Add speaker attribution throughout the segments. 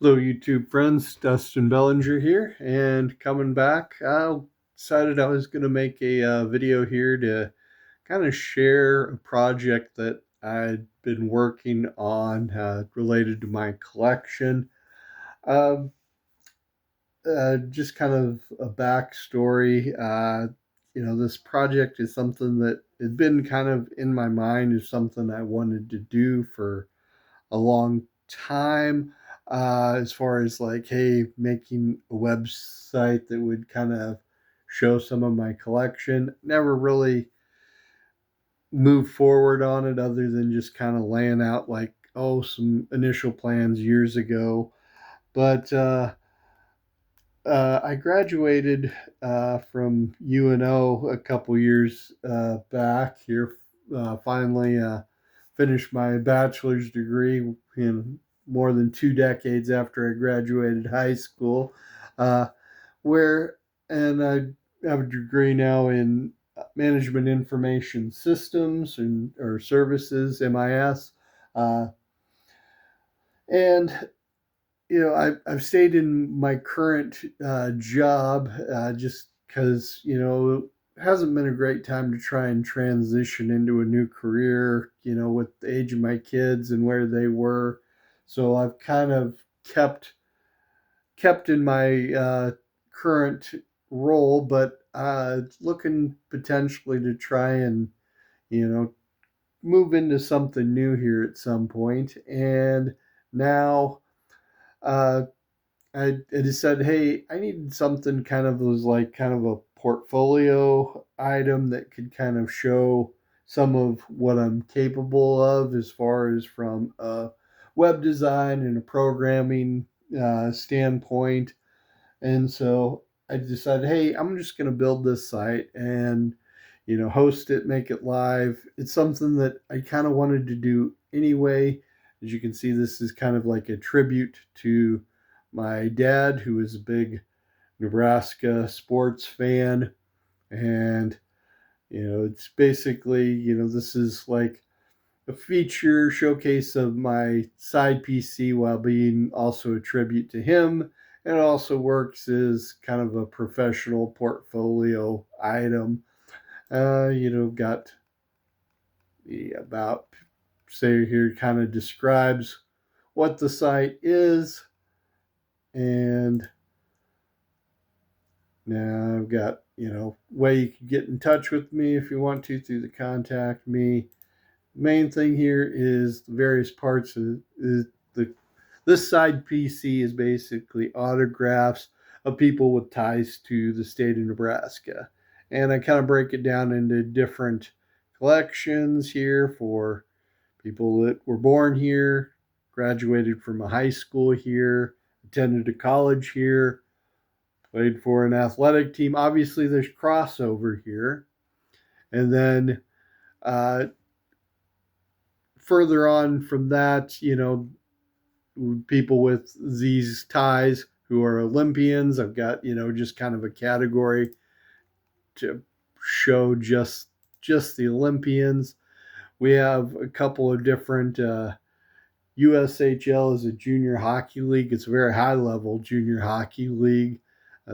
Speaker 1: Hello, YouTube friends. Dustin Bellinger here, and coming back. I decided I was going to make a video here to kind of share a project that I'd been working on related to my collection. Um, just kind of a backstory. This project is something that had been kind of in my mind, is something I wanted to do for a long time, as far as like, hey, making a website that would kind of show some of my collection. Never really moved forward on it other than just kind of laying out like, oh, some initial plans years ago. But I graduated from UNO a couple years back here. Finally finished my bachelor's degree in more than 2 decades after I graduated high school. Uh, where and I have a degree now in management information systems and or services (MIS). Uh, and I've stayed in my current job just because it hasn't been a great time to try and transition into a new career. With the age of my kids and where they were, so I've kind of kept in my current role, but looking potentially to try and you know move into something new here at some point. And now. Uh, I decided, hey, I needed something kind of was like kind of a portfolio item that could kind of show some of what I'm capable of as far as from a web design and a programming standpoint. And so I decided, hey, I'm just going to build this site and host it, make it live. It's something that I kind of wanted to do anyway. As you can see, this is kind of like a tribute to my dad, who is a big Nebraska sports fan. And it's basically, this is like a feature showcase of my side PC while being also a tribute to him. And it also works as kind of a professional portfolio item. Got the about, say here, kind of describes what the site is. And now I've got, way you can get in touch with me if you want to through the contact me. Main thing here is the various parts of the this side PC is basically autographs of people with ties to the state of Nebraska. And I kind of break it down into different collections here for people that were born here, graduated from a high school here, attended a college here, played for an athletic team. Obviously, there's crossover here. And then uh, further on from that, people with these ties who are Olympians. I've got, just kind of a category to show just the Olympians. We have a couple of different USHL is a junior hockey league. It's a very high level junior hockey league.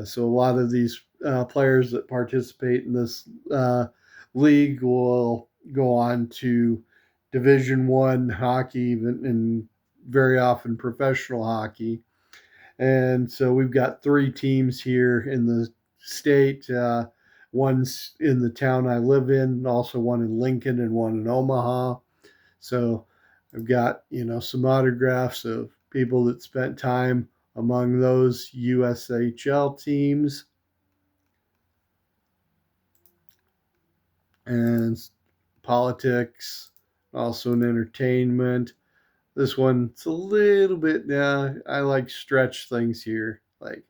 Speaker 1: So a lot of these players that participate in this league will go on to Division 1 hockey, even and very often professional hockey. And so we've got 3 teams here in the state. One's in the town I live in, also one in Lincoln and one in Omaha. So I've got, some autographs of people that spent time among those USHL teams, and politics, also in entertainment. This one's a little bit, I like stretch things here. Like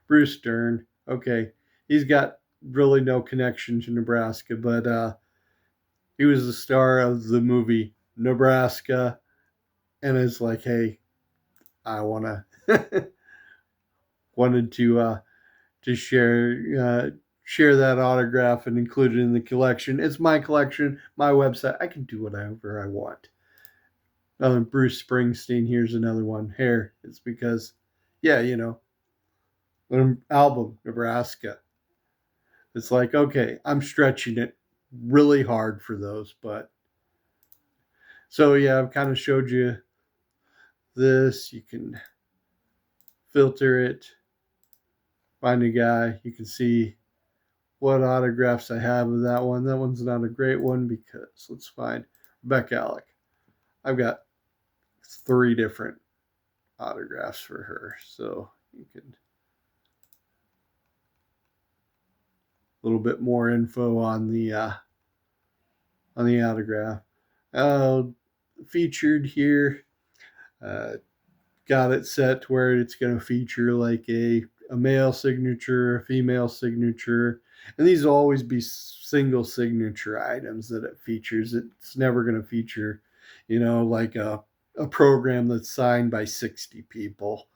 Speaker 1: Bruce Dern. Okay, he's got really no connection to Nebraska, but he was the star of the movie Nebraska, and it's like, hey, I wanted to share that autograph and include it in the collection. It's my collection, my website. I can do whatever I want. Bruce Springsteen. Here's another one. Hair. It's because Yeah, an album, Nebraska. It's like, okay, I'm stretching it really hard for those, but so yeah, I've kind of showed you this. You can filter it, find a guy. You can see what autographs I have of that one. That one's not a great one because let's find Rebecca Alec. I've got 3 different autographs for her, so you can a little bit more info on the autograph. Uh, Featured here. Uh, got it set to where it's going to feature like a male signature, a female signature, and these will always be single signature items that it features. It's never going to feature, like a program that's signed by 60 people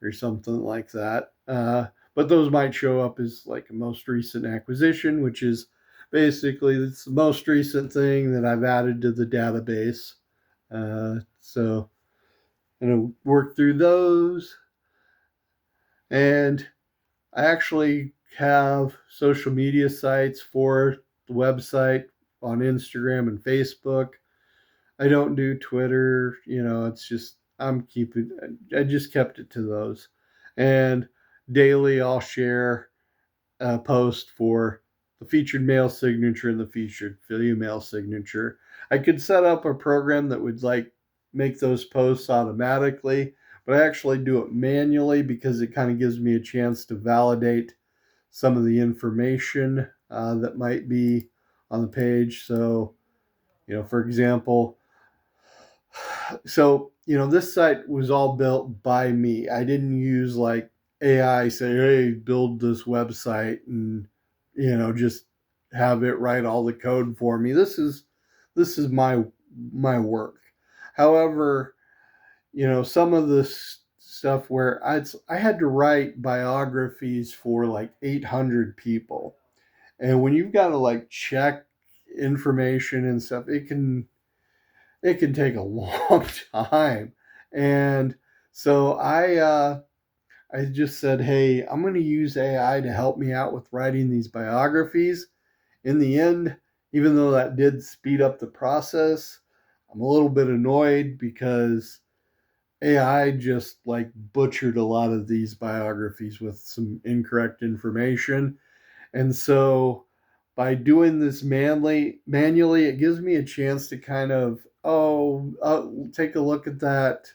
Speaker 1: or something like that. But those might show up as like a most recent acquisition, which is basically it's the most recent thing that I've added to the database. So I'm gonna work through those, and I actually have social media sites for the website on Instagram and Facebook. I don't do Twitter. It's just I just kept it to those. And daily I'll share a post for the featured male signature and the featured female signature. I could set up a program that would like make those posts automatically, but I actually do it manually because it kind of gives me a chance to validate some of the information that might be on the page. So, for example, this site was all built by me. I didn't use like AI say, hey, build this website and just have it write all the code for me. This is my work. However, some of this stuff where I had to write biographies for like 800 people. And when you've got to like check information and stuff, it can take a long time. And so I just said, hey, I'm going to use AI to help me out with writing these biographies. In the end, even though that did speed up the process, I'm a little bit annoyed because AI just like butchered a lot of these biographies with some incorrect information. And so by doing this manually, it gives me a chance to kind of, take a look at that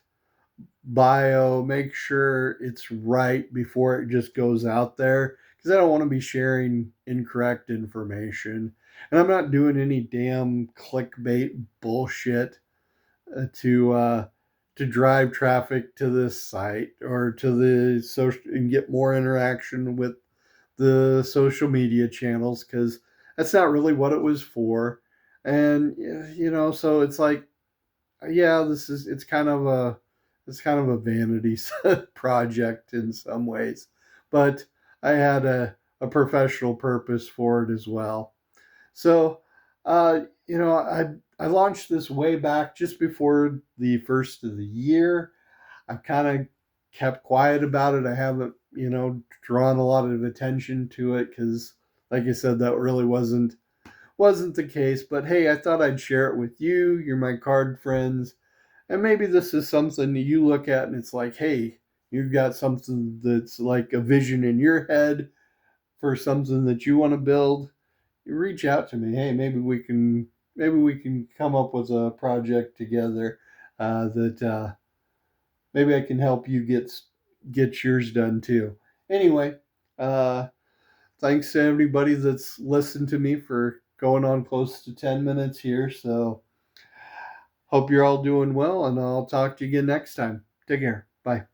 Speaker 1: bio, make sure it's right before it just goes out there. Because I don't want to be sharing incorrect information. And I'm not doing any damn clickbait bullshit to drive traffic to this site or to the social and get more interaction with the social media channels because that's not really what it was for. And so it's like, yeah, it's kind of a vanity project in some ways, but I had a professional purpose for it as well. So, I launched this way back just before the first of the year. I've kind of kept quiet about it. I haven't, drawn a lot of attention to it because, like I said, that really wasn't the case. But hey, I thought I'd share it with you. You're my card friends, and maybe this is something that you look at and it's like, hey, you've got something that's like a vision in your head for something that you want to build. You reach out to me. Hey, maybe we can come up with a project together that maybe I can help you get yours done too. Anyway, uh, thanks to everybody that's listened to me for going on close to 10 minutes here. So hope you're all doing well, and I'll talk to you again next time. Take care. Bye.